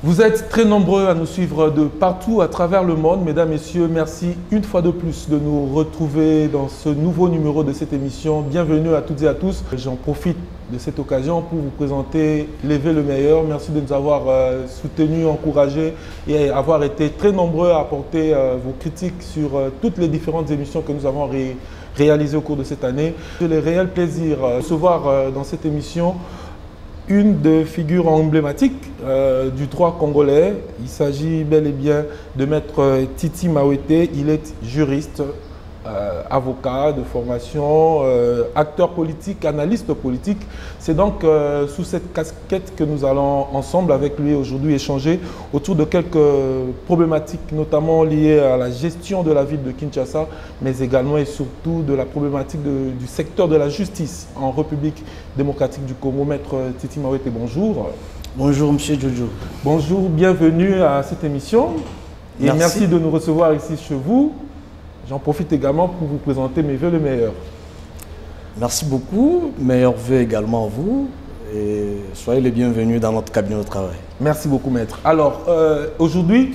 Vous êtes très nombreux à nous suivre de partout à travers le monde. Mesdames, Messieurs, merci une fois de plus de nous retrouver dans ce nouveau numéro de cette émission. Bienvenue à toutes et à tous. J'en profite de cette occasion pour vous présenter Lever le meilleur. Merci de nous avoir soutenus, encouragés et avoir été très nombreux à apporter vos critiques sur toutes les différentes émissions que nous avons réalisées au cours de cette année. J'ai le réel plaisir de recevoir dans cette émission une des figures emblématiques du droit congolais. Il s'agit bel et bien de Maître Titi Mawete. Il est juriste, avocat de formation, acteur politique, analyste politique. C'est donc sous cette casquette que nous allons ensemble avec lui aujourd'hui échanger autour de quelques problématiques, notamment liées à la gestion de la ville de Kinshasa, mais également et surtout de la problématique du secteur de la justice en République démocratique du Congo. Maître Titi Mawete, bonjour. Bonjour, monsieur Jojo. Bonjour, bienvenue à cette émission. Et merci de nous recevoir ici chez vous. J'en profite également pour vous présenter mes vœux le meilleur. Merci beaucoup. Meilleurs vœux également à vous. Et soyez les bienvenus dans notre cabinet de travail. Merci beaucoup, maître. Alors, aujourd'hui,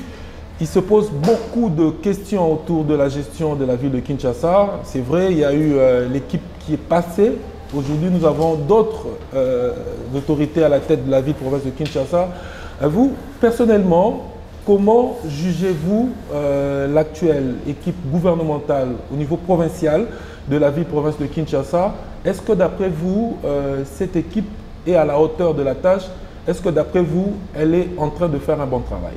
il se pose beaucoup de questions autour de la gestion de la ville de Kinshasa. C'est vrai, il y a eu l'équipe qui est passée. Aujourd'hui, nous avons d'autres autorités à la tête de la ville-province de Kinshasa. Vous, personnellement, comment jugez-vous l'actuelle équipe gouvernementale au niveau provincial de la ville-province de Kinshasa? Est-ce que d'après vous, cette équipe est à la hauteur de la tâche? Est-ce que d'après vous, elle est en train de faire un bon travail?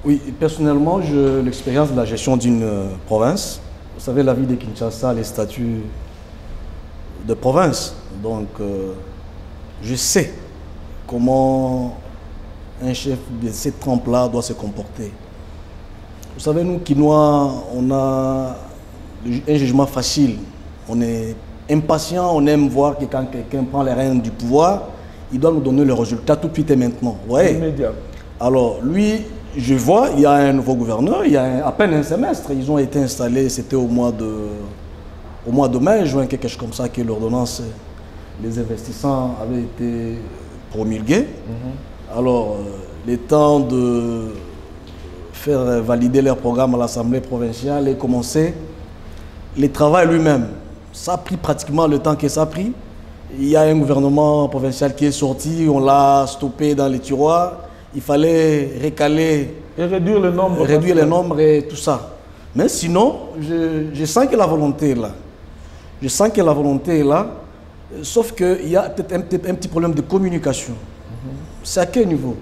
Oui, personnellement, j'ai l'expérience de la gestion d'une province. Vous savez, la ville de Kinshasa a les statuts de province. Donc, je sais comment un chef de cette trempe-là doit se comporter. Vous savez, nous, Kinois, on a un jugement facile. On est impatient, on aime voir que quand quelqu'un prend les rênes du pouvoir, il doit nous donner le résultat tout de suite et maintenant. Ouais. Immédiat. Alors, lui, je vois, il y a un nouveau gouverneur, il y a à peine un semestre. Ils ont été installés, c'était au mois de mai, juin, quelque chose comme ça, que l'ordonnance, les investissants avaient été promulgués. Alors, le temps de faire valider leur programme à l'Assemblée provinciale et commencer le travail lui-même. Ça a pris pratiquement le temps que ça a pris. Il y a un gouvernement provincial qui est sorti, on l'a stoppé dans les tiroirs. Il fallait recaler et réduire le nombre. Réduire le nombre et tout ça. Mais sinon, je sens que la volonté est là. Je sens que la volonté est là, sauf qu'il y a peut-être un petit problème de communication. C'est à quel niveau?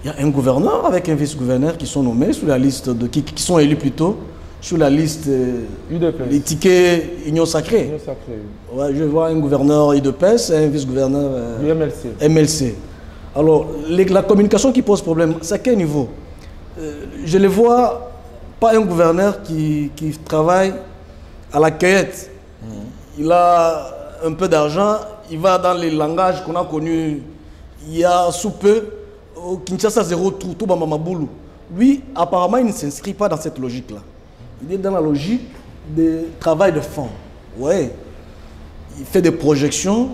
Il y a un gouverneur avec un vice-gouverneur qui sont nommés sur la liste qui sont élus plutôt sur la liste des tickets Union Sacrée. Union Sacrée. Ouais, je vois un gouverneur IDPS et un vice-gouverneur MLC. Alors, la communication qui pose problème, c'est à quel niveau? Je ne vois pas un gouverneur qui travaille à la cueillette. Il a un peu d'argent, il va dans les langages qu'on a connus il y a sous peu, au Kinshasa 0 tout Bamamaboulou. Lui, apparemment, il ne s'inscrit pas dans cette logique-là. Il est dans la logique de travail de fond. Ouais. Il fait des projections,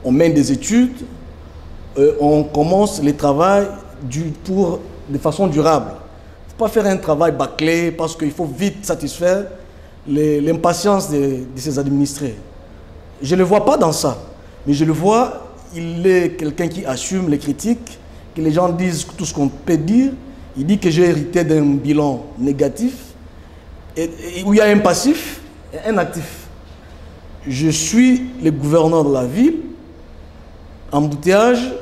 on mène des études, on commence le travail de façon durable. Il ne faut pas faire un travail bâclé parce qu'il faut vite satisfaire l'impatience de ses administrés. Je ne le vois pas dans ça, mais je le vois. Il est quelqu'un qui assume les critiques, que les gens disent tout ce qu'on peut dire. Il dit que j'ai hérité d'un bilan négatif, où il y a un passif et un actif. Je suis le gouverneur de la ville, embouteillage,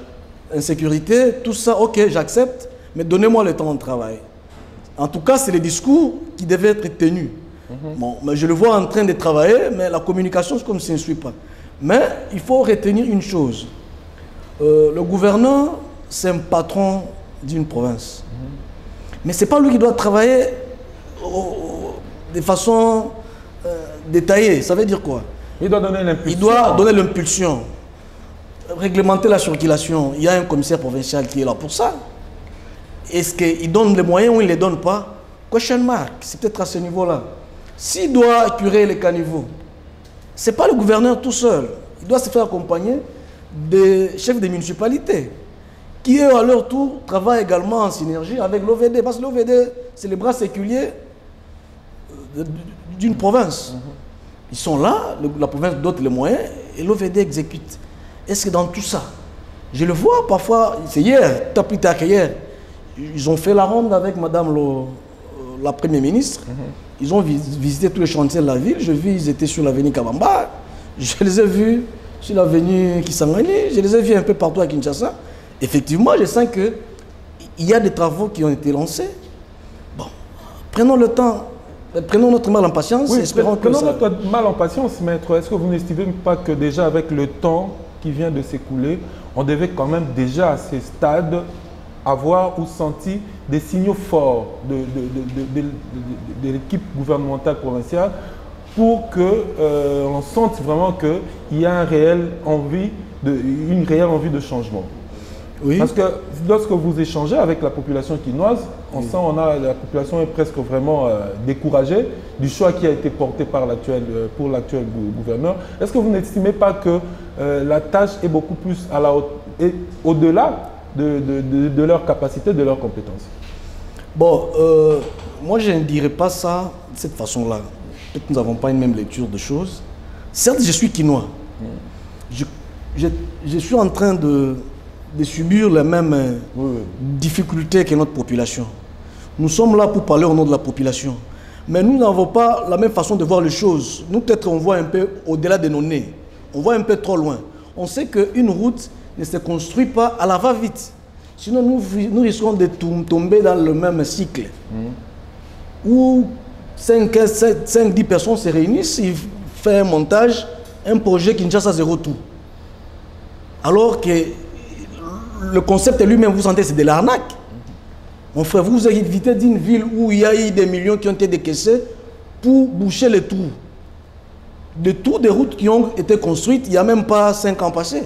insécurité, tout ça, ok, j'accepte, mais donnez-moi le temps de travail. En tout cas, c'est le discours qui devait être tenu. Bon, mais je le vois en train de travailler, mais la communication, c'est comme si ça ne suit pas. Mais il faut retenir une chose. Le gouverneur, c'est un patron d'une province. Mais ce n'est pas lui qui doit travailler de façon détaillée. Ça veut dire quoi? Il doit donner l'impulsion. Il doit donner l'impulsion. Réglementer la circulation. Il y a un commissaire provincial qui est là pour ça. Est-ce qu'il donne les moyens ou il ne les donne pas? Question mark. C'est peut-être à ce niveau-là. S'il doit curer les caniveaux, ce n'est pas le gouverneur tout seul. Il doit se faire accompagner des chefs des municipalités. qui eux, à leur tour, travaillent également en synergie avec l'OVD. Parce que l'OVD, c'est les bras séculiers d'une province. Ils sont là, la province dote les moyens, et l'OVD exécute. Est-ce que dans tout ça, je le vois parfois, c'est hier, plus tard qu'hier, ils ont fait la ronde avec madame la première ministre. Ils ont visité tous les chantiers de la ville. Je vis, ils étaient sur l'avenue Kabamba. Je les ai vus sur l'avenue Kisangani. Je les ai vus un peu partout à Kinshasa. Effectivement, je sens qu'il y a des travaux qui ont été lancés. Bon, prenons le temps, prenons notre mal en patience. Oui, prenons notre mal en patience, maître. Est-ce que vous n'estimez pas que déjà avec le temps qui vient de s'écouler, on devait quand même déjà à ces stades avoir ou sentir des signaux forts de l'équipe gouvernementale provinciale pour qu'on sente vraiment qu'il y a une réelle envie de changement. Oui. Parce que lorsque vous échangez avec la population quinoise, on sent la population est presque vraiment découragée du choix qui a été porté pour l'actuel gouverneur. Est-ce que vous n'estimez pas que la tâche est beaucoup plus au-delà de leur capacité, de leurs compétences? Bon, moi je ne dirais pas ça de cette façon-là. Peut-être que nous n'avons pas une même lecture de choses. Certes, je suis quinois. Je suis en train de subir les mêmes difficultés que notre population. Nous sommes là pour parler au nom de la population. Mais nous n'avons pas la même façon de voir les choses. Nous, peut-être, on voit un peu au-delà de nos nez. On voit un peu trop loin. On sait qu'une route ne se construit pas à la va-vite. Sinon, nous risquons de tomber dans le même cycle. Où 5-10 personnes se réunissent, ils font un montage, un projet qui ne chasse à zéro tout. Alors que le concept lui-même, vous sentez, c'est de l'arnaque. Mon frère, vous évitez d'une ville où il y a eu des millions qui ont été décaissés pour boucher les trous. Des trous des routes qui ont été construites il n'y a même pas 5 ans passés.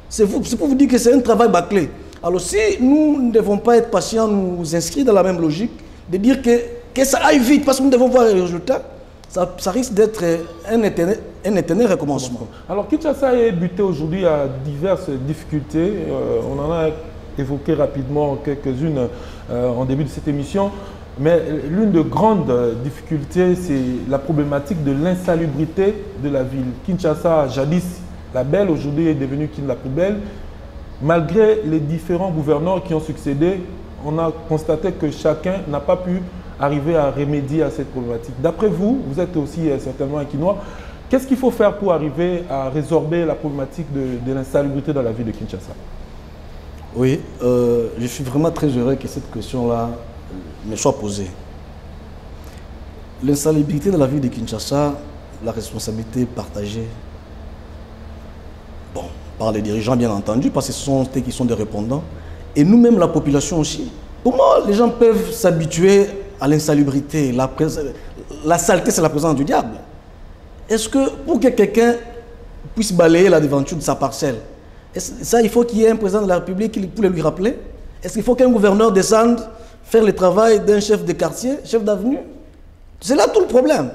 C'est pour vous dire que c'est un travail bâclé. Alors si nous ne devons pas être patients, nous inscrire dans la même logique, de dire que ça aille vite, parce que nous devons voir les résultats, ça risque d'être un éternel recommencement. Alors Kinshasa est buté aujourd'hui à diverses difficultés. On en a évoqué rapidement quelques-unes en début de cette émission. Mais l'une des grandes difficultés, c'est la problématique de l'insalubrité de la ville. Kinshasa, jadis la belle, aujourd'hui est devenue la plus belle. Malgré les différents gouverneurs qui ont succédé, on a constaté que chacun n'a pas pu arriver à remédier à cette problématique. D'après vous, vous êtes aussi certainement un Quinois, qu'est-ce qu'il faut faire pour arriver à résorber la problématique de l'insalubrité dans la ville de Kinshasa? Oui, je suis vraiment très heureux que cette question-là me soit posée. L'insalubrité de la ville de Kinshasa, la responsabilité partagée, bon, par les dirigeants bien entendu, parce que ce sont eux qui sont des répondants, et nous-mêmes la population aussi. Comment les gens peuvent s'habituer à l'insalubrité? La saleté, c'est la présence du diable. Est-ce que pour que quelqu'un puisse balayer la devanture de sa parcelle, ça, il faut qu'il y ait un président de la République pour le lui rappeler? Est-ce qu'il faut qu'un gouverneur descende faire le travail d'un chef de quartier, chef d'avenue? C'est là tout le problème.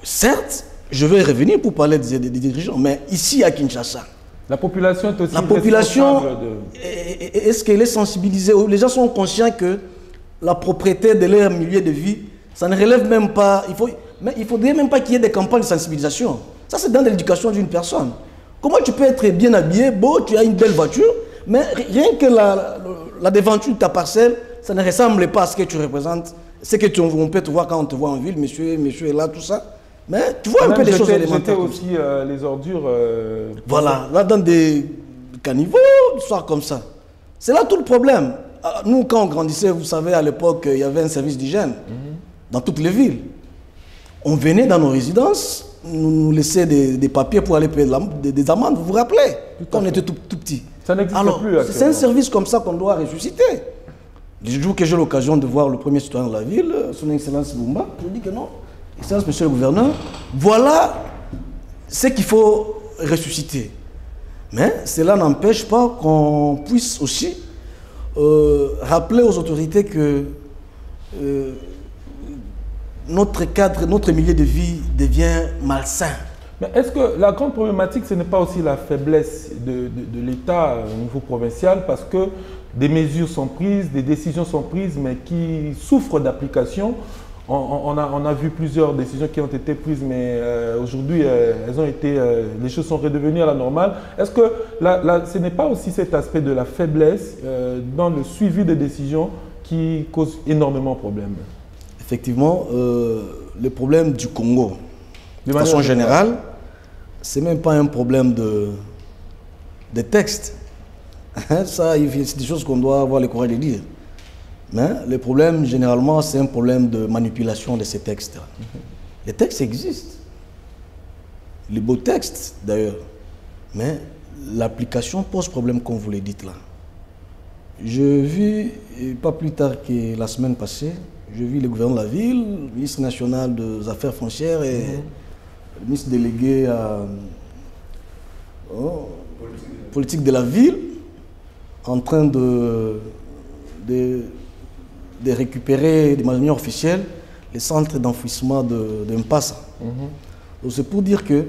Certes, je vais revenir pour parler des dirigeants, mais ici à Kinshasa, la population est aussi... La population, est-ce qu'elle est sensibilisée? Les gens sont conscients que la propriété de leur milieu de vie, ça ne relève même pas... Il ne faudrait même pas qu'il y ait des campagnes de sensibilisation. Ça, c'est dans l'éducation d'une personne. Comment tu peux être bien habillé, beau, tu as une belle voiture, mais rien que la devanture de ta parcelle, ça ne ressemble pas à ce que tu représentes. C'est que on peut te voir quand on te voit en ville, monsieur est là, tout ça. Mais tu vois un peu des choses élémentaires. Aussi les ordures. Voilà, là dans des caniveaux, des soirs comme ça. C'est là tout le problème. Nous, quand on grandissait, vous savez, à l'époque, il y avait un service d'hygiène dans toutes les villes. On venait dans nos résidences, nous laissait des papiers pour aller payer des amendes, vous vous rappelez, quand on était tout petit. Ça n'existe plus. C'est un service comme ça qu'on doit ressusciter. Le jour que j'ai l'occasion de voir le premier citoyen de la ville, son Excellence Bumba, je dis que non, Excellence Monsieur le Gouverneur, voilà ce qu'il faut ressusciter. Mais cela n'empêche pas qu'on puisse aussi rappeler aux autorités que notre cadre, notre milieu de vie devient malsain. Mais est-ce que la grande problématique, ce n'est pas aussi la faiblesse de l'État au niveau provincial, parce que des mesures sont prises, des décisions sont prises, mais qui souffrent d'application? On a vu plusieurs décisions qui ont été prises, mais aujourd'hui, les choses sont redevenues à la normale. Est-ce que ce n'est pas aussi cet aspect de la faiblesse dans le suivi des décisions qui cause énormément de problèmes? Effectivement, le problème du Congo, de façon générale, ce n'est même pas un problème de texte. Ça, c'est des choses qu'on doit avoir le courage de dire. Mais le problème, généralement, c'est un problème de manipulation de ces textes. Les textes existent. Les beaux textes, d'ailleurs. Mais l'application pose problème, comme vous le dites là. Je vis, pas plus tard que la semaine passée, je vis le gouverneur de la ville, le ministre national des Affaires foncières et le ministre délégué à politique de la ville en train de récupérer de manière officielle les centres d'enfouissement de Mpassa. Donc c'est pour dire que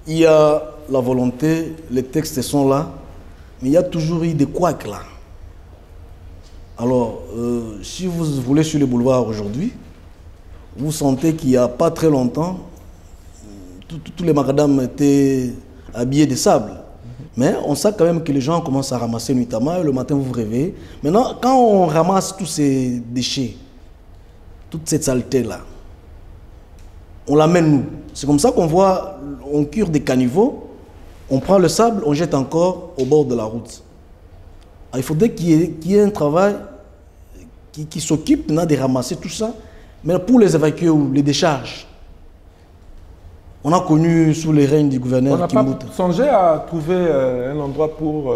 il y a la volonté, les textes sont là, mais il y a toujours eu des couacs là. Alors, si vous voulez sur le boulevard aujourd'hui, vous sentez qu'il n'y a pas très longtemps, tous les macadams étaient habillés de sable. Mais on sait quand même que les gens commencent à ramasser nuitamment, le matin vous vous réveillez. Maintenant, quand on ramasse tous ces déchets, toute cette saleté-là, on l'amène nous. C'est comme ça qu'on voit, on cure des caniveaux, on prend le sable, on jette encore au bord de la route. Alors, il faudrait qu'il y ait un travail qui s'occupe maintenant de ramasser tout ça, mais pour les évacuer ou les décharges. On a connu sous les règnes du gouverneur Kimbuta. On n'a pas songé à trouver un endroit pour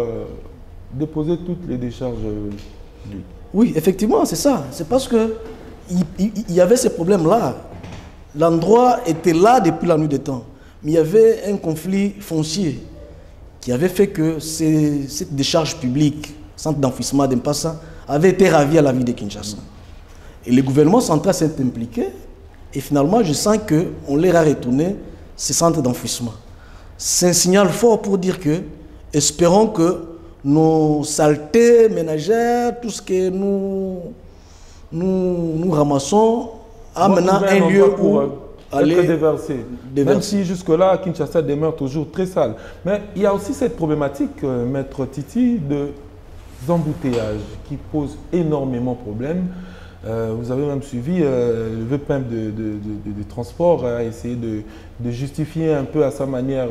déposer toutes les décharges. Oui, effectivement, c'est ça. C'est parce qu'il y avait ces problèmes-là. L'endroit était là depuis la nuit des temps. Mais il y avait un conflit foncier qui avait fait que cette décharge publique, centre d'enfouissement d'Mpassa, avait été ravie à la ville de Kinshasa. Et le gouvernement central s'est impliqué. Et finalement, je sens qu'on leur a retourné ces centres d'enfouissement. C'est un signal fort pour dire que, espérons que nos saletés ménagères, tout ce que nous ramassons, a maintenant un lieu où aller déverser. Même si jusque-là, Kinshasa demeure toujours très sale. Mais il y a aussi cette problématique, Maître Titi, de embouteillages qui pose énormément de problèmes. Vous avez même suivi le VPEM de transport a essayé de justifier un peu à sa manière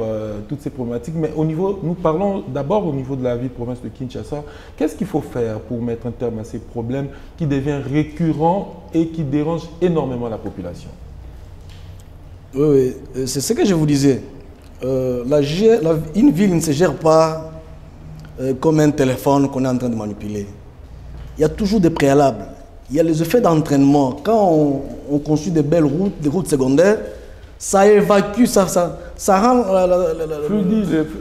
toutes ces problématiques. Mais au niveau, nous parlons d'abord au niveau de la ville-province de Kinshasa. Qu'est-ce qu'il faut faire pour mettre un terme à ces problèmes qui deviennent récurrents et qui dérangent énormément la population? Oui, c'est ce que je vous disais. Une ville ne se gère pas comme un téléphone qu'on est en train de manipuler. Il y a toujours des préalables. Il y a les effets d'entraînement. Quand on construit des belles routes, des routes secondaires, ça évacue, ça rend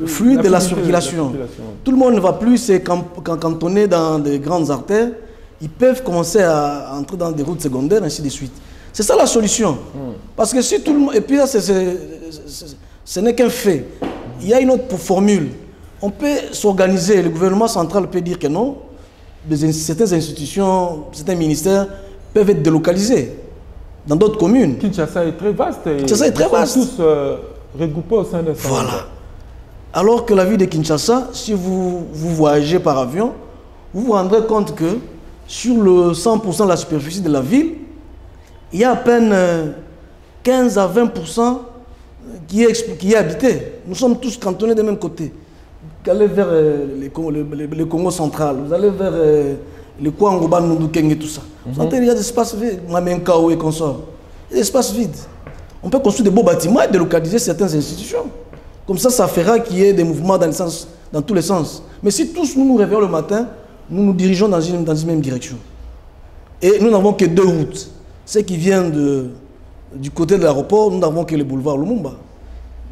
fluide de la circulation. Tout le monde ne va plus se cantonner dans des grandes artères. Ils peuvent commencer à entrer dans des routes secondaires, ainsi de suite. C'est ça la solution. Parce que si tout le monde... Et puis là, ce n'est qu'un fait. Il y a une autre formule. On peut s'organiser. Le gouvernement central peut dire que non. Certaines institutions, certains ministères peuvent être délocalisés dans d'autres communes. Kinshasa est très vaste. Kinshasa est très vaste. Tous regroupés au sein de ça. Voilà. Alors que la ville de Kinshasa, si vous voyagez par avion, vous vous rendrez compte que sur le 100% de la superficie de la ville, il y a à peine 15 à 20% qui est habité. Nous sommes tous cantonnés du même côté. Vous allez vers le Congo central, vous allez vers le Kouangoban, Ndoukeng et tout ça. Vous entendez, il y a des espaces vides, Mamenkao et consorts. Il y a des espaces vides. On peut construire des beaux bâtiments et délocaliser certaines institutions. Comme ça, ça fera qu'il y ait des mouvements dans tous les sens. Mais si tous nous nous réveillons le matin, nous nous dirigeons dans une même direction. Et nous n'avons que deux routes. Ceux qui viennent du côté de l'aéroport, nous n'avons que le boulevard Lumumba.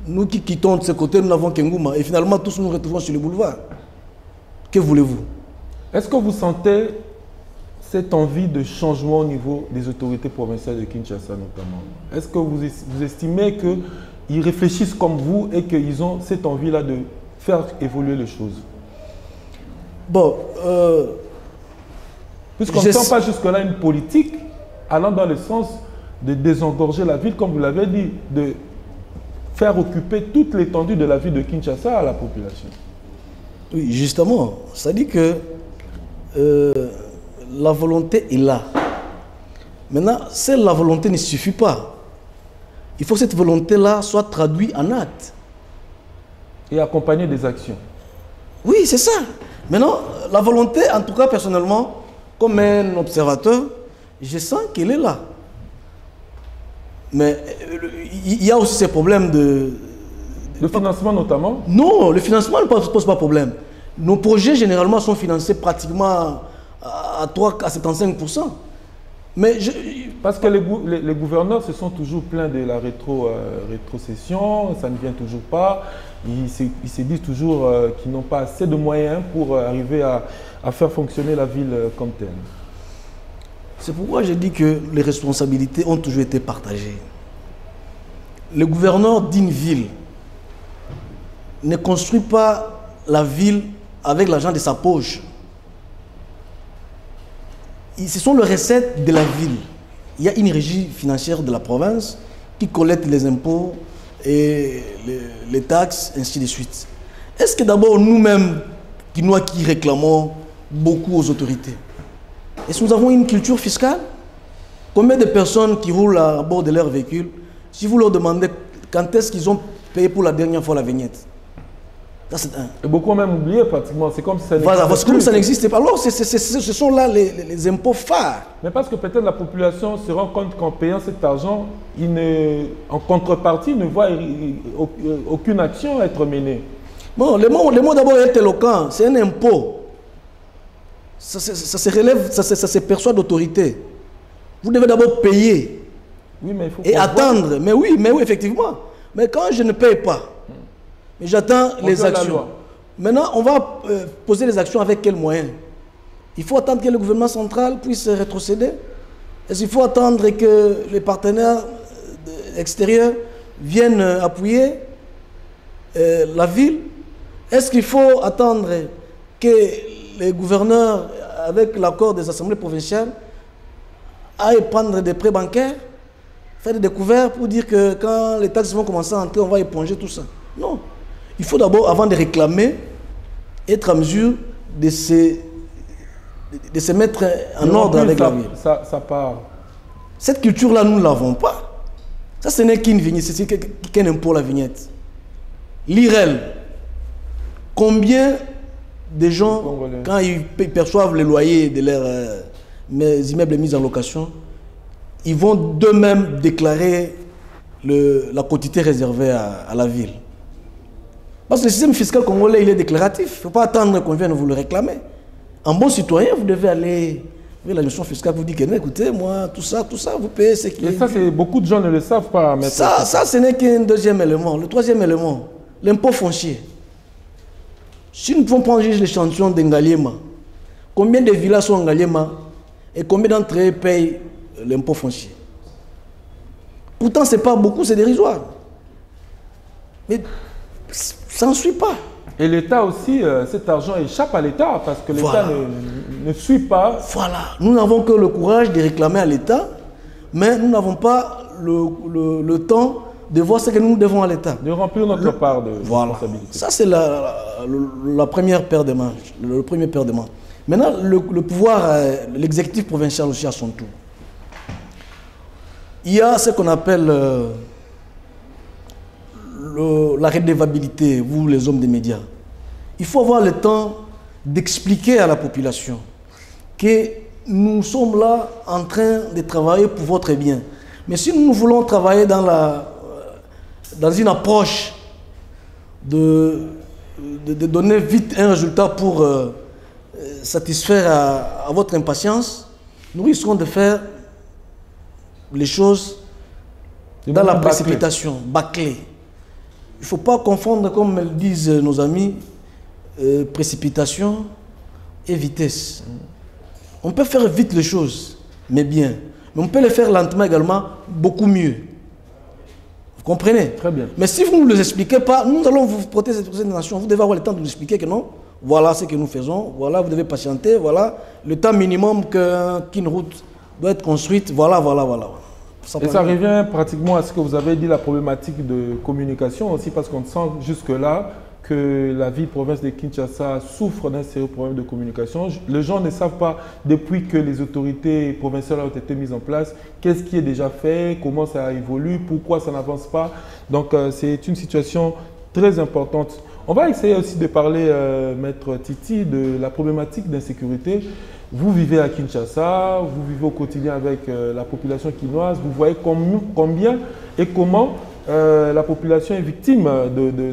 Nous qui quittons de ce côté, nous n'avons qu'un Ngouma. Et finalement, tous nous retrouvons sur le boulevard. Que voulez-vous? Est-ce que vous sentez cette envie de changement au niveau des autorités provinciales de Kinshasa notamment? Est-ce que vous estimez qu'ils réfléchissent comme vous et qu'ils ont cette envie-là de faire évoluer les choses? Bon, puisqu'on ne sent pas jusque-là une politique allant dans le sens de désengorger la ville, comme vous l'avez dit, de faire occuper toute l'étendue de la ville de Kinshasa à la population. Oui, justement. Ça dit que la volonté est là. Maintenant, seule la volonté ne suffit pas. Il faut que cette volonté-là soit traduite en actes. Et accompagner des actions. Oui, c'est ça. Maintenant, la volonté, en tout cas personnellement, comme un observateur, je sens qu'elle est là. Mais il y a aussi ces problèmes de financement notamment? Non, le financement ne pose pas problème. Nos projets généralement sont financés pratiquement à 75%. Mais parce que les gouverneurs se sont toujours plaints de la rétrocession, ça ne vient toujours pas. Ils se disent toujours qu'ils n'ont pas assez de moyens pour arriver à faire fonctionner la ville comme telle. C'est pourquoi je dis que les responsabilités ont toujours été partagées. Le gouverneur d'une ville ne construit pas la ville avec l'argent de sa poche. Ce sont les recettes de la ville. Il y a une régie financière de la province qui collecte les impôts et les taxes, ainsi de suite. Est-ce que d'abord nous-mêmes, qui réclamons beaucoup aux autorités, est-ce que nous avons une culture fiscale? Combien de personnes qui roulent à bord de leur véhicule, si vous leur demandez quand est-ce qu'ils ont payé pour la dernière fois la vignette? Ça, c'est un. Et beaucoup ont même oublié pratiquement. C'est comme si ça n'existait voilà, parce que comme ça n'existait pas. Alors, ce sont là les impôts phares. Mais parce que peut-être la population se rend compte qu'en payant cet argent, en contrepartie, ne voit aucune action être menée. Bon, le mot d'abord est éloquent. C'est un impôt. Ça se relève, ça se perçoit d'autorité. Vous devez d'abord payer. Oui, mais il faut attendre. Mais oui, effectivement. Mais quand je ne paye pas, mais j'attends les actions. Maintenant, on va poser les actions avec quels moyens? Il faut attendre que le gouvernement central puisse rétrocéder? Est-ce qu'il faut attendre que les partenaires extérieurs viennent appuyer la ville? Est-ce qu'il faut attendre que les gouverneurs, avec l'accord des assemblées provinciales, aillent prendre des prêts bancaires, faire des découvertes pour dire que quand les taxes vont commencer à entrer, on va éponger tout ça? Non. Il faut d'abord, avant de réclamer, être en mesure de se mettre en ordre avec la ville. Ça part. Cette culture-là, nous ne l'avons pas. Ça, ce n'est qu'une vignette, c'est qu'un impôt, la vignette. L'IREL. Combien de gens, quand ils perçoivent le loyer de leurs immeubles mis en location, ils vont d'eux-mêmes déclarer la quantité réservée à la ville? Parce que le système fiscal congolais, il est déclaratif. Il ne faut pas attendre qu'on vienne vous le réclamer. En bon citoyen, vous devez aller vers la gestion fiscale, vous dire que, écoutez, moi, tout ça, vous payez ce qui est... Et ça, beaucoup de gens ne le savent pas. Ça, ce n'est qu'un deuxième élément. Le troisième élément, l'impôt foncier. Si nous pouvons prendre juste l'échantillon d'Engaliema, combien de villas sont Engaliema et combien d'entre eux payent l'impôt foncier? Pourtant, ce n'est pas beaucoup, c'est dérisoire. Mais ça n'en suit pas. Et l'État aussi, cet argent échappe à l'État parce que l'État ne suit pas. Voilà. Nous n'avons que le courage de réclamer à l'État, mais nous n'avons pas le temps de voir ce que nous devons à l'État. De remplir notre part de responsabilité. Ça, c'est la première paire de manches, le premier paire de manches. Maintenant, le pouvoir, l'exécutif provincial aussi à son tour. Il y a ce qu'on appelle la redevabilité, vous les hommes des médias. Il faut avoir le temps d'expliquer à la population que nous sommes là en train de travailler pour votre bien. Mais si nous voulons travailler dans une approche de donner vite un résultat pour satisfaire à votre impatience, nous risquons de faire les choses dans la précipitation, bâclée. Il ne faut pas confondre, comme le disent nos amis, précipitation et vitesse. On peut faire vite les choses, mais bien. Mais on peut les faire lentement également, beaucoup mieux. Vous comprenez? Très bien. Mais si vous ne nous les expliquez pas, nous allons vous porter cette nation. Vous devez avoir le temps de nous expliquer que non, voilà ce que nous faisons, voilà, vous devez patienter, voilà, le temps minimum qu'une route doit être construite, voilà. Et ça revient pratiquement à ce que vous avez dit, la problématique de communication aussi, parce qu'on sent jusque-là que la ville-province de Kinshasa souffre d'un sérieux problème de communication. Les gens ne savent pas, depuis que les autorités provinciales ont été mises en place, qu'est-ce qui est déjà fait, comment ça évolue, pourquoi ça n'avance pas. Donc c'est une situation très importante. On va essayer aussi de parler, Maître Titi, de la problématique d'insécurité. Vous vivez à Kinshasa, vous vivez au quotidien avec la population quinoise, vous voyez combien et comment la population est victime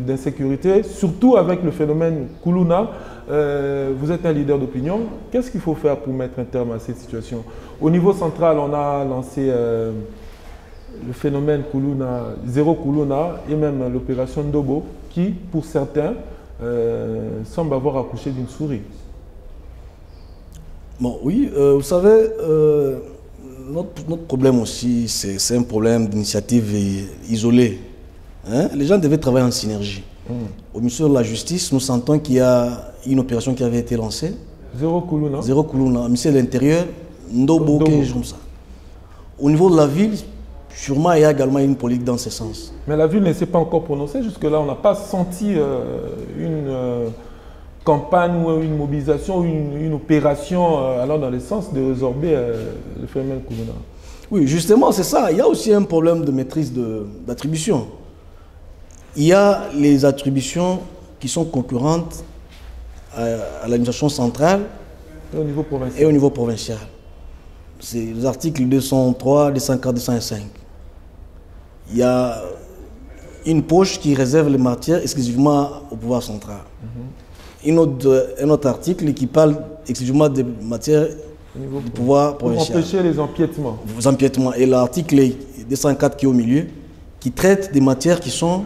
d'insécurité, surtout avec le phénomène Kuluna. Vous êtes un leader d'opinion. Qu'est-ce qu'il faut faire pour mettre un terme à cette situation? Au niveau central, on a lancé le phénomène Kuluna, Zéro Kuluna, et même l'opération Ndobo, qui, pour certains, semble avoir accouché d'une souris. Bon, oui, vous savez, notre problème aussi, c'est un problème d'initiative isolée. Hein? Les gens devaient travailler en synergie. Au ministère de la Justice, nous sentons qu'il y a une opération qui avait été lancée. Zéro Kuluna. Zéro Kuluna. Au ministère de l'Intérieur, Ndobo, quelque chose comme ça. Au niveau de la ville, sûrement, il y a également une politique dans ce sens. Mais la ville ne s'est pas encore prononcée. Jusque-là, on n'a pas senti une campagne ou une mobilisation, une opération allant dans le sens de résorber le phénomène Kuluna. Oui, justement, c'est ça. Il y a aussi un problème de maîtrise d'attribution. Il y a les attributions qui sont concurrentes à l'administration centrale et au niveau provincial. C'est les articles 203, 204, 205. Il y a une poche qui réserve les matières exclusivement au pouvoir central. Un autre article qui parle exclusivement des matières du pouvoir provincial. Pour empêcher les empiètements. Les empiètements. Et l'article 204 qui est au milieu, qui traite des matières qui sont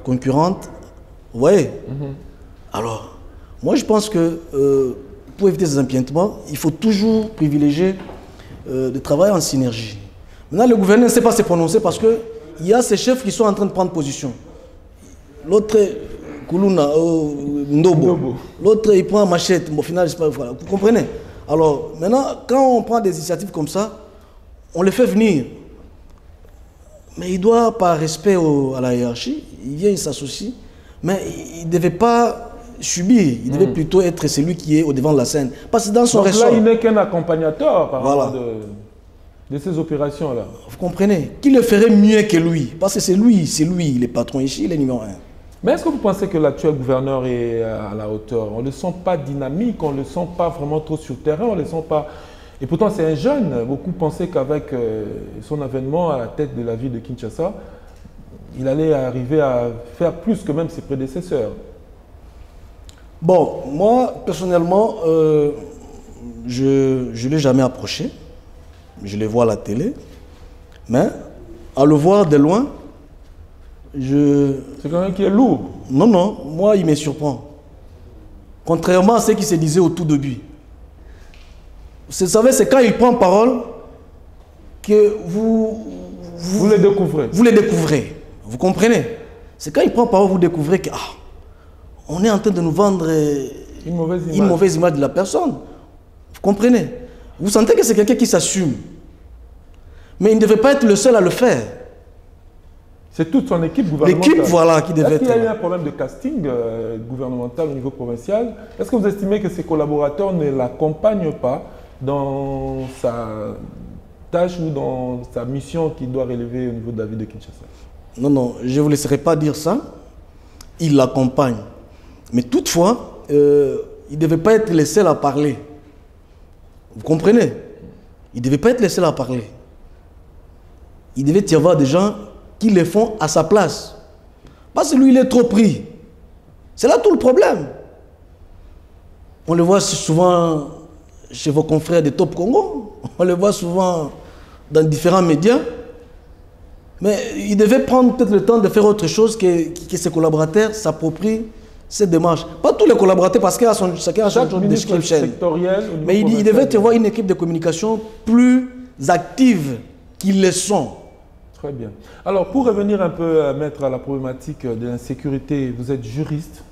concurrentes. Vous voyez? Alors, moi je pense que pour éviter ces empiètements, il faut toujours privilégier de travailler en synergie. Maintenant, le gouverneur ne sait pas se prononcer parce qu'il y a ces chefs qui sont en train de prendre position. L'autre, Kuluna, Ndobo. L'autre, il prend machette. Au final, voilà. Vous comprenez? Alors, maintenant, quand on prend des initiatives comme ça, on les fait venir. Mais il doit, par respect à la hiérarchie, il vient, il s'associe. Mais il ne devait pas subir. Il devait plutôt être celui qui est au devant de la scène. Parce que dans son ressort... là, il n'est qu'un accompagnateur, par exemple, de ces opérations-là. Vous comprenez? Qui le ferait mieux que lui? Parce que c'est lui, le patron ici, il est numéro 1. Mais est-ce que vous pensez que l'actuel gouverneur est à la hauteur? On ne le sent pas dynamique, on ne le sent pas vraiment trop sur le terrain, on ne le sent pas... Et pourtant, c'est un jeune. Beaucoup pensaient qu'avec son avènement à la tête de la ville de Kinshasa, il allait arriver à faire plus que même ses prédécesseurs. Bon, moi, personnellement, je ne l'ai jamais approché. Je le vois à la télé. Mais, à le voir de loin, c'est quelqu'un qui est lourd. Non, non, moi, il me surprend. Contrairement à ce qui se disait au tout début. Vous savez, c'est quand il prend parole que vous les découvrez. Vous les découvrez. Vous comprenez? C'est quand il prend parole, vous découvrez que on est en train de nous vendre une mauvaise image de la personne. Vous comprenez? Vous sentez que c'est quelqu'un qui s'assume. Mais il ne devait pas être le seul à le faire. C'est toute son équipe gouvernementale. L'équipe, voilà, qui devait être... Est-ce qu'il y a eu un problème de casting gouvernemental au niveau provincial? Est-ce que vous estimez que ses collaborateurs ne l'accompagnent pas dans sa tâche ou dans sa mission qu'il doit relever au niveau de la ville de Kinshasa? Non, non, je ne vous laisserai pas dire ça. Il l'accompagne. Mais toutefois, il ne devait pas être le seul à parler. Vous comprenez? Il ne devait pas être le seul à parler. Il devait y avoir des gens qui le font à sa place. Parce que lui, il est trop pris. C'est là tout le problème. On le voit souvent chez vos confrères de Top Congo. On le voit souvent dans différents médias. Mais il devait prendre peut-être le temps de faire autre chose que ses collaborateurs s'approprient cette démarche. Pas tous les collaborateurs, parce qu'il y a chacun a son description. Mais il devait y avoir une équipe de communication plus active qu'ils le sont. Très bien. Alors, pour revenir un peu, Maître, à la problématique de l'insécurité, vous êtes juriste,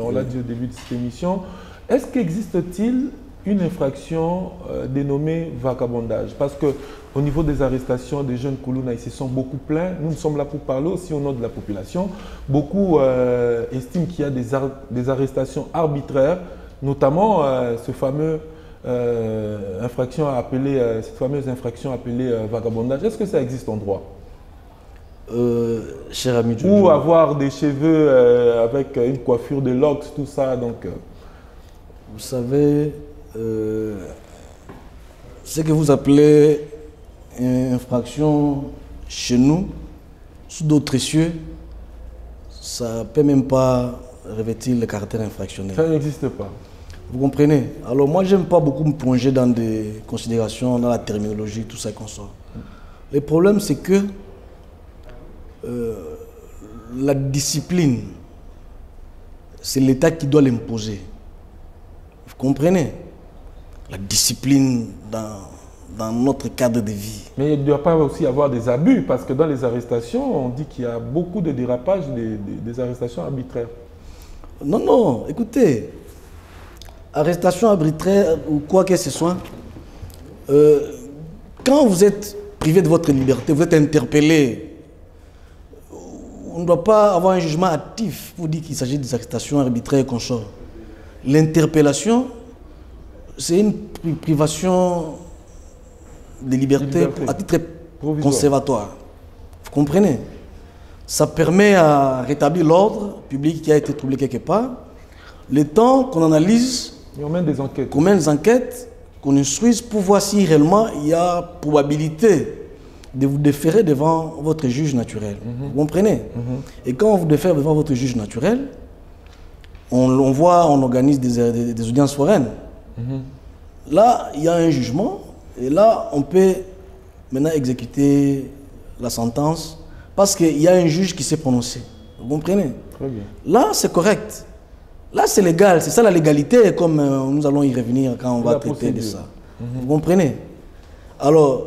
on l'a dit au début de cette émission. Est-ce qu'existe-t-il une infraction dénommée vagabondage? Parce qu'au niveau des arrestations des jeunes Koulouna, ils se sont beaucoup plaints. Nous sommes là pour parler aussi au nom de la population. Beaucoup estiment qu'il y a des arrestations arbitraires, notamment cette fameuse infraction appelée vagabondage. Est-ce que ça existe en droit? Cher ami, ou avoir des cheveux avec une coiffure de locks, tout ça. Donc, vous savez, ce que vous appelez une infraction chez nous, sous d'autres cieux, ça ne peut même pas revêtir le caractère infractionnel. Ça n'existe pas. Vous comprenez? Alors moi, je n'aime pas beaucoup me plonger dans des considérations, dans la terminologie, tout ça qu'on sort. Le problème, c'est que la discipline, c'est l'État qui doit l'imposer. Vous comprenez? La discipline dans notre cadre de vie. Mais il ne doit pas aussi avoir des abus, parce que dans les arrestations, on dit qu'il y a beaucoup de dérapages, des arrestations arbitraires. Non, non, écoutez, arrestation arbitraire ou quoi que ce soit, quand vous êtes privé de votre liberté, vous êtes interpellé, on ne doit pas avoir un jugement actif pour dire qu'il s'agit des arrestations arbitraires et consorts. L'interpellation, c'est une privation de liberté à titre conservatoire. Vous comprenez? Ça permet à rétablir l'ordre public qui a été troublé quelque part. Le temps qu'on analyse, qu'on mène des enquêtes, qu'on instruise pour voir si réellement il y a probabilité de vous déférer devant votre juge naturel. Vous comprenez? Et quand on vous défère devant votre juge naturel, on organise des audiences foraines. Là, il y a un jugement, et là, on peut maintenant exécuter la sentence, parce qu'il y a un juge qui s'est prononcé. Vous comprenez? Très bien. Là, c'est correct. Là, c'est légal. C'est ça la légalité, comme nous allons y revenir quand on va traiter de ça. Vous comprenez? Alors,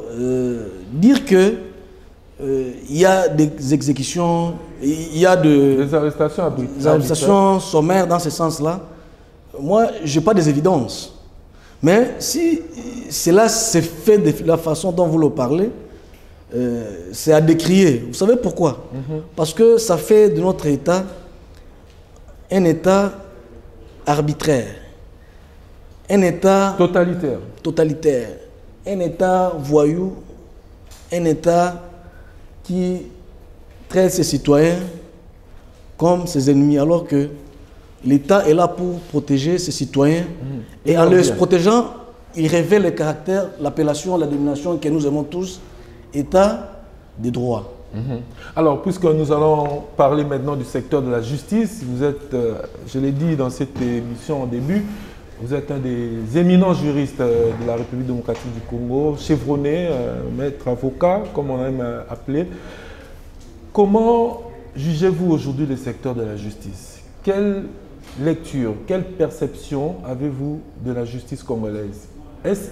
dire que il y a des exécutions, il y a des arrestations sommaires dans ce sens-là, moi, je n'ai pas des évidences. Mais si cela s'est fait de la façon dont vous le parlez, c'est à décrier. Vous savez pourquoi? Parce que ça fait de notre État un État arbitraire, un État totalitaire, un État voyou, un État qui traite ses citoyens comme ses ennemis, alors que l'État est là pour protéger ses citoyens. Et en les protégeant, il révèle le caractère, l'appellation, la dénomination que nous aimons tous, État des droits. Alors, puisque nous allons parler maintenant du secteur de la justice, vous êtes, je l'ai dit dans cette émission au début, vous êtes un des éminents juristes de la République démocratique du Congo, chevronné, maître avocat, comme on aime appeler. Comment jugez-vous aujourd'hui le secteur de la justice? Quelle lecture, quelle perception avez-vous de la justice congolaise? Est-ce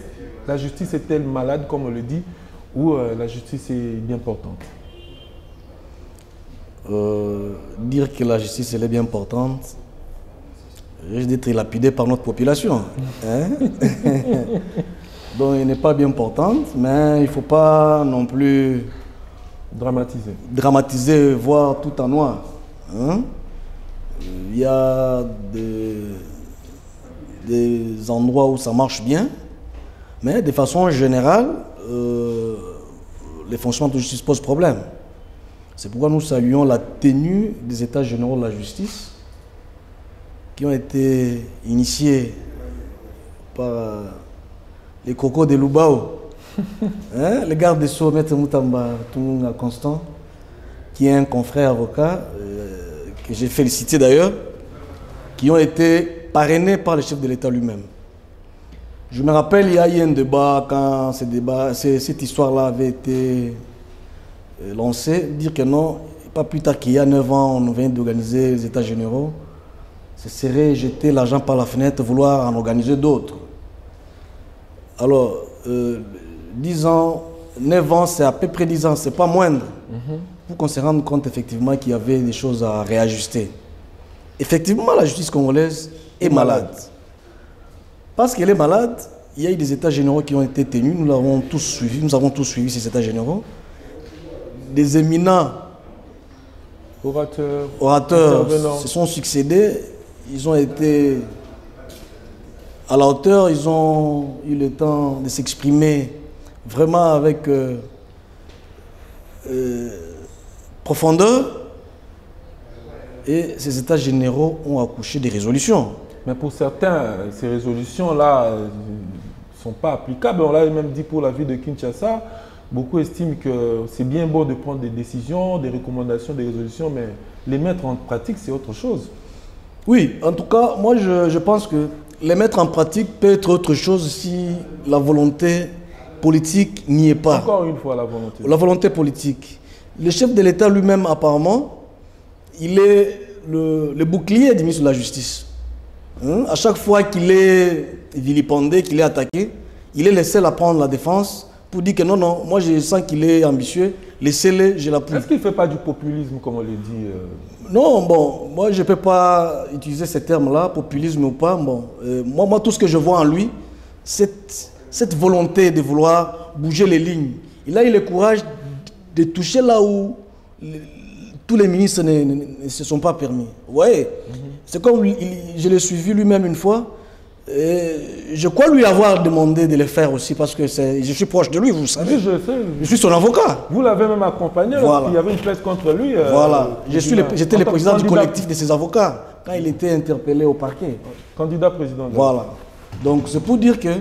la justice est-elle malade, comme on le dit, ou la justice est bien portante? Dire que la justice elle est bien portante, risque d'être lapidé par notre population. Hein? Donc elle n'est pas bien portante, mais il ne faut pas non plus dramatiser, voir tout en noir. Hein? Il y a des endroits où ça marche bien, mais de façon générale, les fonctionnements de justice posent problème. C'est pourquoi nous saluons la tenue des États généraux de la justice qui ont été initiés par les cocos de Lubao, hein? Le garde des Sceaux, Maître Moutamba Tunga Constant, qui est un confrère avocat, que j'ai félicité d'ailleurs, qui ont été parrainés par le chef de l'État lui-même. Je me rappelle, il y a eu un débat, quand cette histoire-là avait été lancée, dire que non, pas plus tard qu'il y a 9 ans, on vient d'organiser les États généraux, ce serait jeter l'argent par la fenêtre, vouloir en organiser d'autres. Alors, 10 ans, 9 ans, c'est à peu près 10 ans, c'est pas moindre. Pour qu'on se rende compte effectivement qu'il y avait des choses à réajuster. Effectivement, la justice congolaise est malade. Parce qu'elle est malade, il y a eu des états généraux qui ont été tenus, nous avons tous suivi ces états généraux. Des éminents orateurs se sont succédés, ils ont été à la hauteur, ils ont eu le temps de s'exprimer vraiment avec profondeur, et ces états généraux ont accouché des résolutions. Mais pour certains, ces résolutions-là ne sont pas applicables. On l'a même dit pour la ville de Kinshasa. Beaucoup estiment que c'est bien beau de prendre des décisions, des recommandations, des résolutions, mais les mettre en pratique, c'est autre chose. Oui, en tout cas, moi je pense que les mettre en pratique peut être autre chose si la volonté politique n'y est pas. Encore une fois, la volonté. La volonté politique. Le chef de l'État lui-même, apparemment, il est le bouclier du ministre de la Justice. À chaque fois qu'il est vilipendé, qu'il est attaqué, il est le seul à prendre la défense pour dire que non, non, moi je sens qu'il est ambitieux, laissez-le, je l'appuie. Est-ce qu'il ne fait pas du populisme, comme on le dit Non, bon, moi je ne peux pas utiliser ces termes-là, populisme ou pas. Bon, moi, tout ce que je vois en lui, cette volonté de vouloir bouger les lignes. Il a eu le courage de toucher là où tous les ministres ne se sont pas permis. Vous voyez, c'est comme je l'ai suivi lui-même une fois. Je crois lui avoir demandé de le faire aussi parce que je suis proche de lui, vous savez. Oui, je sais. Je suis son avocat. Vous l'avez même accompagné lorsqu'il y avait une plainte contre lui. Voilà. J'étais le président du collectif de ses avocats quand il était interpellé au parquet. Candidat président. Voilà. Donc c'est pour dire que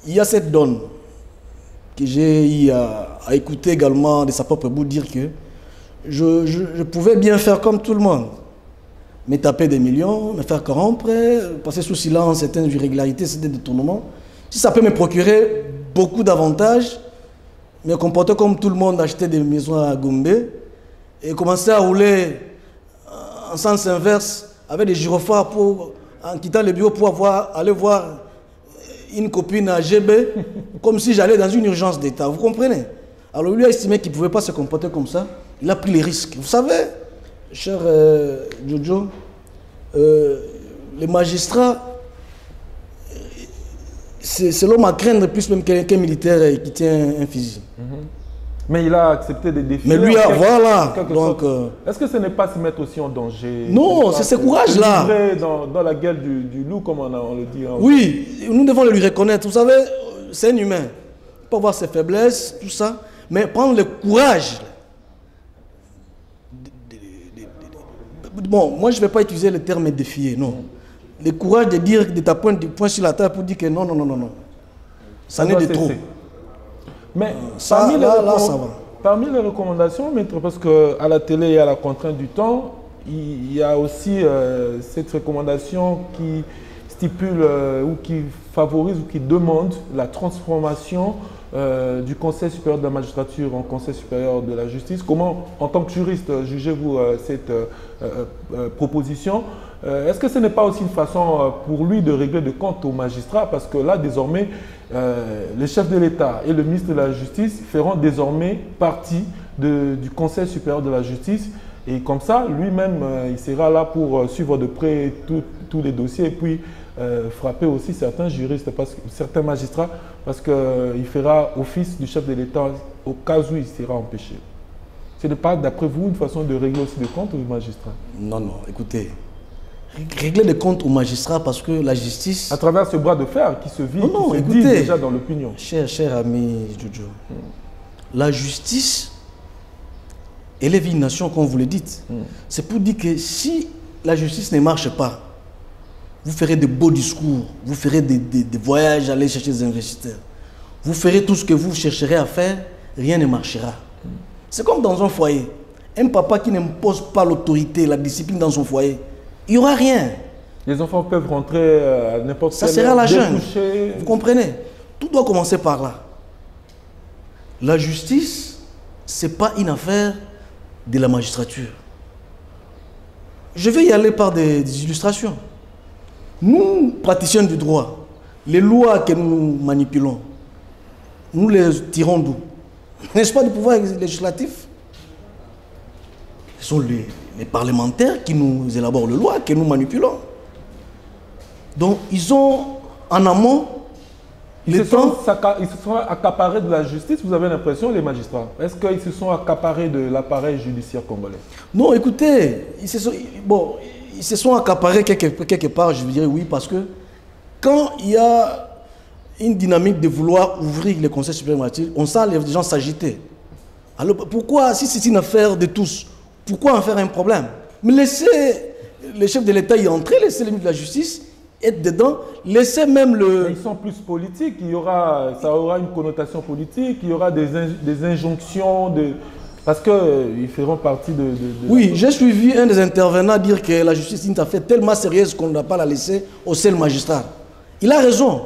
il y a cette donne que j'ai eu à écouter également de sa propre bouche dire que je pouvais bien faire comme tout le monde. Me taper des millions, me faire corrompre, passer sous silence certaines irrégularités, certains détournements. Si ça peut me procurer beaucoup d'avantages, me comporter comme tout le monde, acheter des maisons à Gombe et commencer à rouler en sens inverse avec des gyrophares en quittant le bureau pour aller voir une copine à GB, comme si j'allais dans une urgence d'État. Vous comprenez? Alors lui a estimé qu'il ne pouvait pas se comporter comme ça. Il a pris les risques. Vous savez, cher Jojo, les magistrats, c'est l'homme à craindre plus même qu'un militaire qui tient un fusil. Mais il a accepté des défis. Mais lui, voilà. Donc, est-ce que ce n'est pas se mettre aussi en danger? Non, c'est ce courage-là. Dans la gueule du loup, comme on le dit. Oui, nous devons le lui reconnaître. Vous savez, c'est un humain. Il peut avoir ses faiblesses, tout ça. Mais prendre le courage. Bon, moi je ne vais pas utiliser le terme défier, non. Le courage de dire, de taper du poing sur la table pour dire que non, non, non, non, non. Ça n'est de trop. Mais ça, ça va. Parmi les recommandations, maître, parce qu'à la télé, il y a la contrainte du temps, il y a aussi cette recommandation qui stipule ou qui favorise ou qui demande la transformation du Conseil supérieur de la magistrature en Conseil supérieur de la justice. Comment, en tant que juriste, jugez-vous cette proposition? Est-ce que ce n'est pas aussi une façon pour lui de régler des comptes aux magistrats? Parce que là, désormais, le chef de l'État et le ministre de la Justice feront désormais partie du Conseil supérieur de la justice. Et comme ça, lui-même, il sera là pour suivre de près tous les dossiers et puis frapper aussi certains juristes, certains magistrats, parce qu'il fera office du chef de l'État au cas où il sera empêché. Ce n'est pas, d'après vous, une façon de régler aussi des comptes aux magistrats? Non, non, écoutez. Régler des comptes aux magistrats parce que la justice... À travers ce bras de fer qui se vit, qui se dit déjà dans l'opinion. Cher ami Jojo, la justice élève une nation, comme vous le dites. C'est pour dire que si la justice ne marche pas, vous ferez de beaux discours, vous ferez des voyages, aller chercher des investisseurs. Vous ferez tout ce que vous chercherez à faire, rien ne marchera. C'est comme dans un foyer. Un papa qui n'impose pas l'autorité, la discipline dans son foyer, il n'y aura rien. Les enfants peuvent rentrer à n'importe quel... Ça sera la jungle. Vous comprenez? Tout doit commencer par là. La justice, ce n'est pas une affaire de la magistrature. Je vais y aller par des illustrations. Nous, praticiens du droit, les lois que nous manipulons, nous les tirons d'où? N'est-ce pas du pouvoir législatif? Ce sont les parlementaires qui nous élaborent les lois, que nous manipulons. Donc, ils ont en amont ils se sont accaparés de la justice, vous avez l'impression, les magistrats? Est-ce qu'ils se sont accaparés de l'appareil judiciaire congolais? Non, écoutez, ils se sont accaparés quelque part, je dirais oui, parce que quand il y a une dynamique de vouloir ouvrir les conseils supérieurs, on sent les gens s'agiter. Alors pourquoi, si c'est une affaire de tous, pourquoi en faire un problème? Mais laissez les chefs de l'État y entrer, laissez les ministres de la Justice être dedans, laissez même le... Mais ils sont plus politiques, ça aura une connotation politique, il y aura des injonctions, parce qu'ils feront partie de... Oui, j'ai suivi un des intervenants dire que la justice est une affaire tellement sérieuse qu'on ne doit pas la laisser au seul magistrat. Il a raison.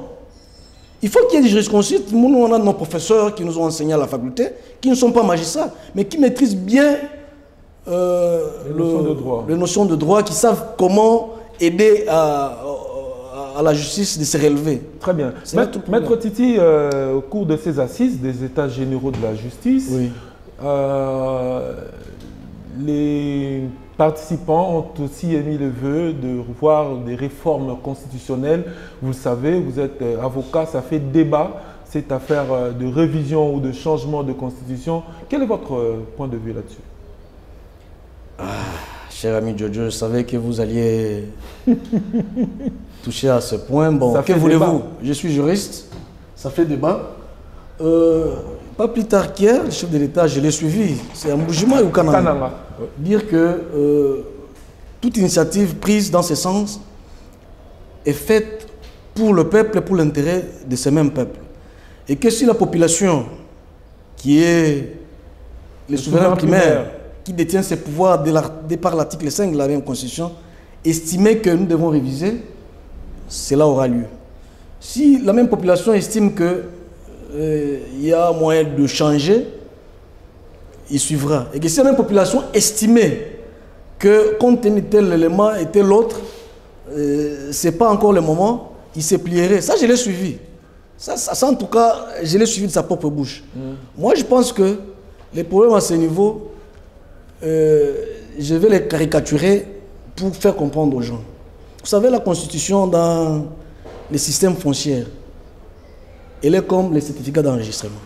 Il faut qu'il y ait des jurisconsultes. Nous, on a nos professeurs qui nous ont enseigné à la faculté, qui ne sont pas magistrats, mais qui maîtrisent bien les notions de droit, qui savent comment aider à la justice de se relever. Très bien. Maître Titi, au cours de ces assises des États généraux de la justice, oui. Les participants ont aussi émis le vœu de voir des réformes constitutionnelles. Vous le savez, vous êtes avocat, ça fait débat, cette affaire de révision ou de changement de constitution. Quel est votre point de vue là-dessus? Cher ami Jojo, je savais que vous alliez toucher à ce point. Bon, que voulez-vous? Je suis juriste, ça fait débat. Pas plus tard qu'hier, le chef de l'État, je l'ai suivi, c'est un Mboujima ou Kananga. Dire que toute initiative prise dans ce sens est faite pour le peuple et pour l'intérêt de ce même peuple. Et que si la population, qui est les souverains primaires, qui détient ses pouvoirs de par l'article 5 de la même Constitution, estimait que nous devons réviser, cela aura lieu. Si la même population estime que il y a moyen de changer, il suivra. Et que si la même population estimait que compte tenu de tel élément et tel autre, ce n'est pas encore le moment, il se plierait. Ça, je l'ai suivi. Ça, en tout cas, je l'ai suivi de sa propre bouche. Moi, je pense que les problèmes à ce niveau, je vais les caricaturer pour faire comprendre aux gens. Vous savez, la Constitution dans les systèmes fonciers, elle est comme les certificats d'enregistrement.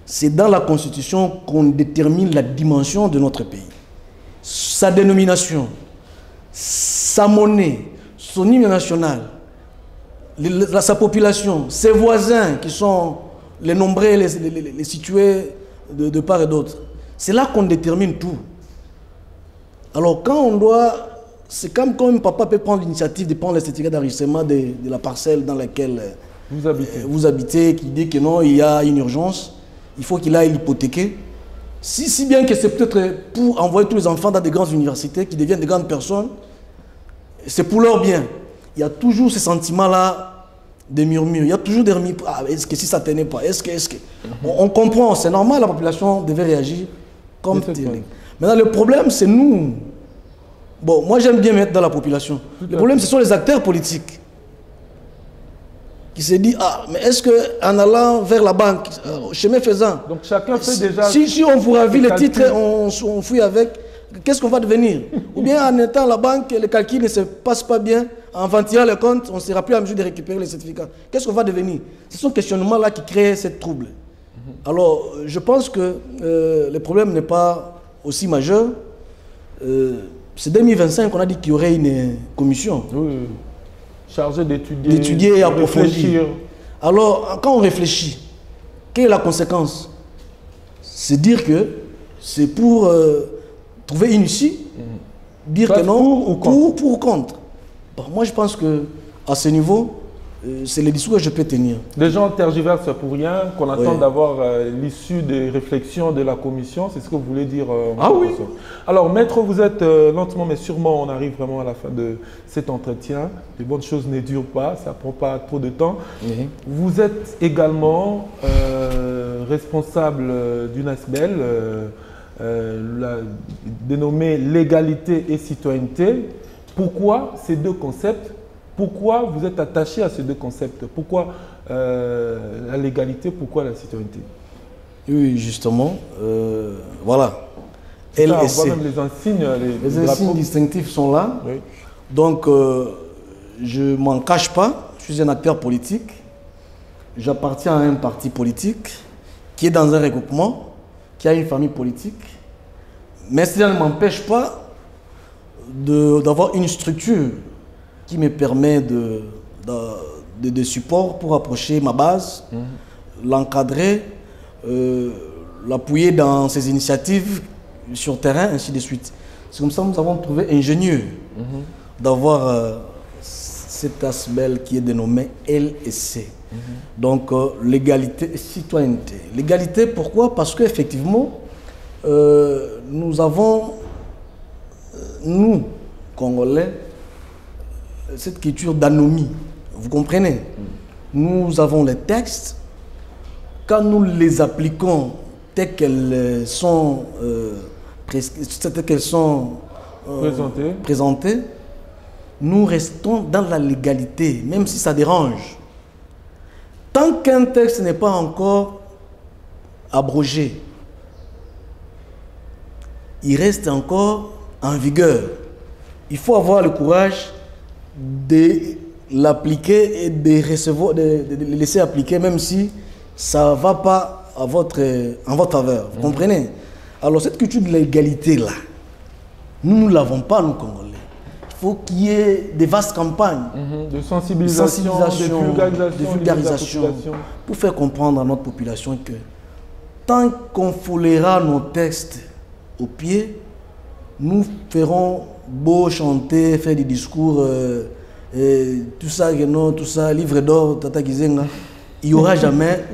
C'est dans la Constitution qu'on détermine la dimension de notre pays. Sa dénomination, sa monnaie, son hymne national, sa population, ses voisins qui sont les nombreux, les situés de part et d'autre. C'est là qu'on détermine tout. Alors quand on doit... C'est comme quand un papa peut prendre l'initiative de prendre le certificat d'enregistrement de la parcelle dans laquelle vous habitez, qui dit que non, il y a une urgence, il faut qu'il aille l'hypothéquer. Si bien que c'est peut-être pour envoyer tous les enfants dans des grandes universités qui deviennent des grandes personnes, c'est pour leur bien. Il y a toujours ce sentiment-là de murmures. Il y a toujours des remis. Ah, est-ce que si ça ne tenait pas? Est-ce que... On comprend, c'est normal, la population devait réagir comme tel. Maintenant, le problème, c'est nous. Bon, moi j'aime bien mettre dans la population. Le problème, ce sont les acteurs politiques qui se disent, ah, mais est-ce qu'en allant vers la banque, chemin faisant, donc chacun fait déjà... Si on vous ravit les titres, on fouille avec, qu'est-ce qu'on va devenir? Ou bien en étant à la banque, les calculs ne se passent pas bien, en ventillant les comptes, on ne sera plus à mesure de récupérer les certificats. Qu'est-ce qu'on va devenir? Ce sont ces questionnements-là qui créent cette trouble. Alors, je pense que le problème n'est pas aussi majeur. C'est 2025 qu'on a dit qu'il y aurait une commission. Oui. Chargée d'étudier et approfondir. Alors, quand on réfléchit, quelle est la conséquence? C'est dire que c'est pour trouver une issue, dire que non, pour ou contre. Bon, moi, je pense qu'à ce niveau, c'est le discours que je peux tenir. Les gens tergiversent pour rien, qu'on attend d'avoir l'issue des réflexions de la commission, c'est ce que vous voulez dire. Ah oui. Alors, maître, vous êtes lentement mais sûrement, on arrive vraiment à la fin de cet entretien. Les bonnes choses ne durent pas, ça ne prend pas trop de temps. Vous êtes également responsable d'une ASBEL, dénommé légalité et citoyenneté. Pourquoi ces deux concepts? Pourquoi vous êtes attaché à ces deux concepts? Pourquoi la légalité? Pourquoi la citoyenneté? Oui, justement, voilà. On voit même les insignes. Les insignes distinctifs sont là. Oui. Donc, je ne m'en cache pas. Je suis un acteur politique. J'appartiens à un parti politique qui est dans un regroupement, qui a une famille politique. Mais cela ne m'empêche pas d'avoir une structure qui me permet de support pour approcher ma base, l'encadrer, l'appuyer dans ses initiatives sur terrain, ainsi de suite. C'est comme ça que nous avons trouvé ingénieux d'avoir cet aspect qui est dénommé LSC. Donc, légalité et citoyenneté. Légalité, pourquoi? Parce qu'effectivement, nous avons, nous, Congolais, cette culture d'anomie. Vous comprenez? Nous avons les textes. Quand nous les appliquons telles qu'elles sont, présentées, nous restons dans la légalité, même si ça dérange. Tant qu'un texte n'est pas encore abrogé, il reste encore en vigueur. Il faut avoir le courage de l'appliquer et de le laisser appliquer, même si ça ne va pas en votre faveur. Vous comprenez? Alors cette culture de l'égalité-là, nous ne l'avons pas, nous, Congolais. Il faut qu'il y ait des vastes campagnes de sensibilisation, de vulgarisation, pour faire comprendre à notre population que tant qu'on foulera nos textes au pied, nous ferons beau chanter, faire des discours, tout ça, livre d'or, Tata Kizenga, il n'y aura jamais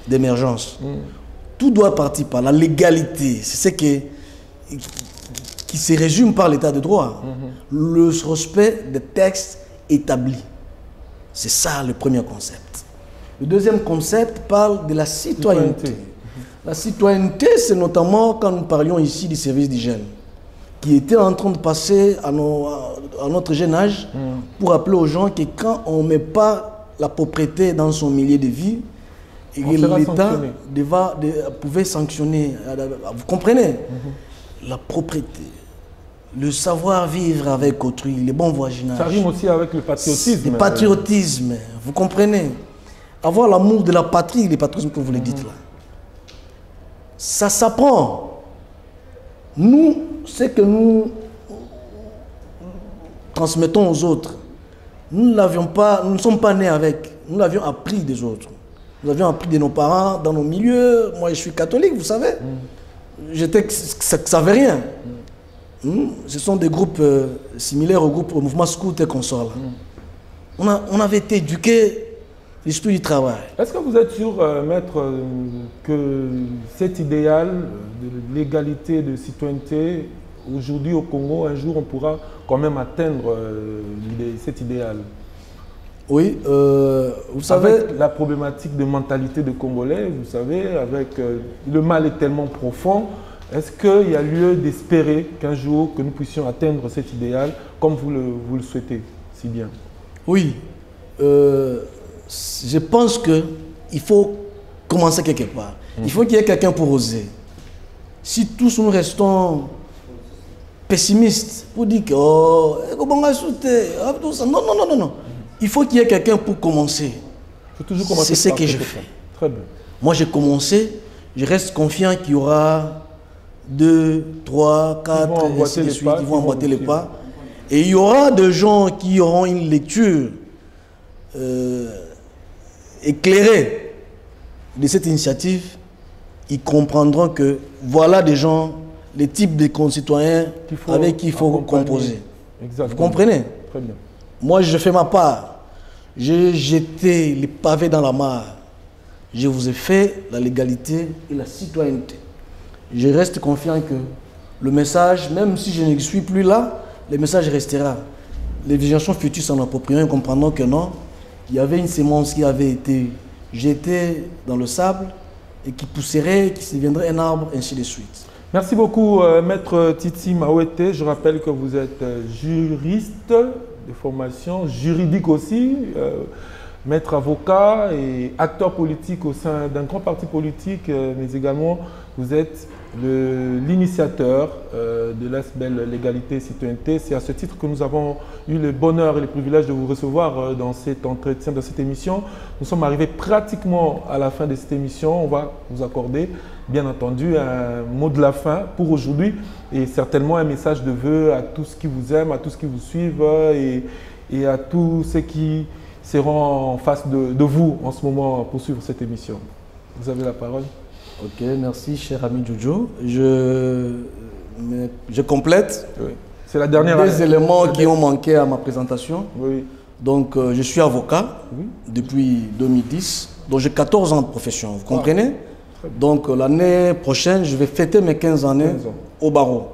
d'émergence. Tout doit partir par la légalité. C'est ce qui se résume par l'état de droit. Le respect des textes établis. C'est ça le premier concept. Le deuxième concept parle de la citoyenneté. La citoyenneté, c'est notamment quand nous parlions ici du service d'hygiène, qui était en train de passer à notre jeune âge pour rappeler aux gens que quand on ne met pas la propriété dans son milieu de vie, l'État pouvait sanctionner. Vous comprenez? La propriété, le savoir-vivre avec autrui, le bon voisinage. Ça rime aussi avec le patriotisme. Le patriotisme, vous comprenez? Avoir l'amour de la patrie, le patriotisme que vous le dites là. Ça s'apprend. Nous, ce que nous transmettons aux autres, nous n'avions pas, nous ne sommes pas nés avec, nous l'avions appris des autres. Nous avions appris de nos parents, dans nos milieux. Moi, je suis catholique, vous savez. Ça ne savait rien. Ce sont des groupes similaires au mouvement scout et consorts. On avait été éduqués l'esprit du travail. Est-ce que vous êtes sûr, maître, que cet idéal de l'égalité, de citoyenneté, aujourd'hui au Congo, un jour, on pourra quand même atteindre cet idéal? Oui, vous savez... Avec la problématique de mentalité de Congolais, vous savez, avec le mal est tellement profond, est-ce qu'il y a lieu d'espérer qu'un jour, que nous puissions atteindre cet idéal comme vous le souhaitez si bien? Oui, je pense qu'il faut commencer quelque part. Il faut qu'il y ait quelqu'un pour oser. Si tous nous restons pessimistes, pour dire que non. Il faut qu'il y ait quelqu'un pour commencer. C'est ce que je fais. Très bien. Moi, j'ai commencé, je reste confiant qu'il y aura 2, 3, 4, ainsi de suite. Ils vont emboîter les pas. Et il y aura des gens qui auront une lecture éclairée de cette initiative. Ils comprendront que voilà des gens, les types de concitoyens avec qui il faut composer. Exactement. Vous comprenez? Très bien. Moi, je fais ma part. J'ai jeté les pavés dans la mare. Je vous ai fait la légalité et la citoyenneté. Je reste confiant que le message, même si je ne suis plus là, le message restera. Les générations futures s'en approprieront et comprendront que non, il y avait une sémence qui avait été jetée dans le sable et qui pousserait, qui deviendrait un arbre, ainsi de suite. Merci beaucoup, Maître Titi Mawete. Je rappelle que vous êtes juriste de formation, juridique aussi, maître avocat et acteur politique au sein d'un grand parti politique, mais également vous êtes l'initiateur de l'ASBEL Légalité et Citoyenneté. C'est à ce titre que nous avons eu le bonheur et le privilège de vous recevoir dans cet entretien, dans cette émission. Nous sommes arrivés pratiquement à la fin de cette émission. On va vous accorder, bien entendu, un mot de la fin pour aujourd'hui et certainement un message de vœux à tous qui vous aiment, à tous qui vous suivent et à tous ceux qui seront en face de vous en ce moment pour suivre cette émission. Vous avez la parole. Ok, merci cher ami Jojo. Je complète. Oui. C'est la dernière. Des éléments qui ont manqué à ma présentation. Oui. Donc je suis avocat depuis 2010. Donc j'ai 14 ans de profession, vous comprenez? Donc l'année prochaine, je vais fêter mes 15 années au barreau.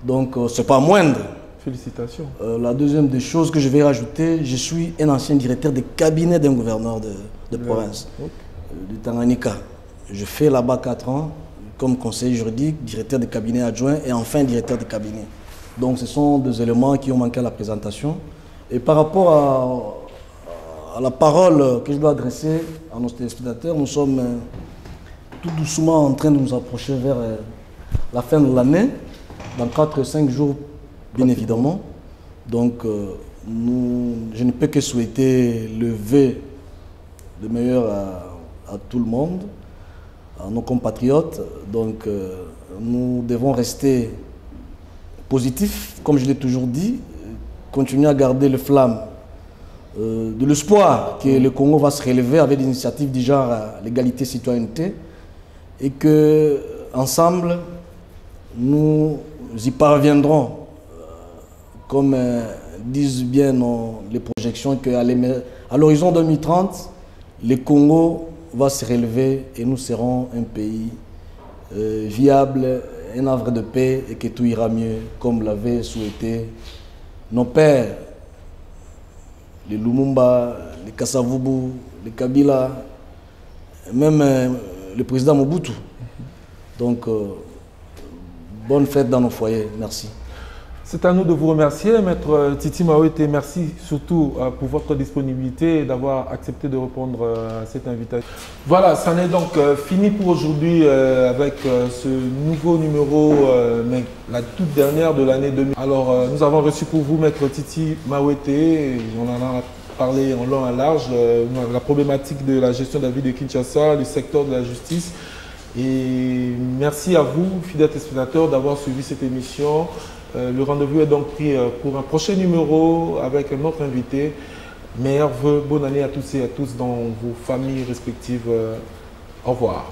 Donc c'est pas moindre. Félicitations. La deuxième des choses que je vais rajouter, je suis un ancien directeur de cabinet d'un gouverneur de province, du Tanganyika. Je fais là-bas 4 ans comme conseiller juridique, directeur de cabinet adjoint et enfin directeur de cabinet. Donc ce sont des éléments qui ont manqué à la présentation. Et par rapport à la parole que je dois adresser à nos téléspectateurs, nous sommes tout doucement en train de nous approcher vers la fin de l'année, dans 4-5 jours bien évidemment. Donc je ne peux que souhaiter le vœu de meilleur à tout le monde, à nos compatriotes. Donc nous devons rester positifs, comme je l'ai toujours dit, continuer à garder le flamme de l'espoir que le Congo va se relever avec des initiatives du genre l'égalité citoyenneté et que ensemble nous y parviendrons, comme disent bien les projections, qu'à l'horizon 2030, le Congo va se relever et nous serons un pays viable, un havre de paix et que tout ira mieux comme l'avaient souhaité nos pères, les Lumumba, les Kasavubu, les Kabila, même le président Mobutu. Donc, bonne fête dans nos foyers. Merci. C'est à nous de vous remercier, Maître Titi Mawete. Merci surtout pour votre disponibilité et d'avoir accepté de répondre à cette invitation. Voilà, ça n'est donc fini pour aujourd'hui avec ce nouveau numéro, mais la toute dernière de l'année 2000. Alors, nous avons reçu pour vous Maître Titi Mawete. On en a parlé en long et en large, la problématique de la gestion de la ville de Kinshasa, le secteur de la justice. Et merci à vous, fidèles téléspectateurs, d'avoir suivi cette émission. Le rendez-vous est donc pris pour un prochain numéro avec un autre invité. Meilleurs vœux, bonne année à tous et à tous dans vos familles respectives. Au revoir.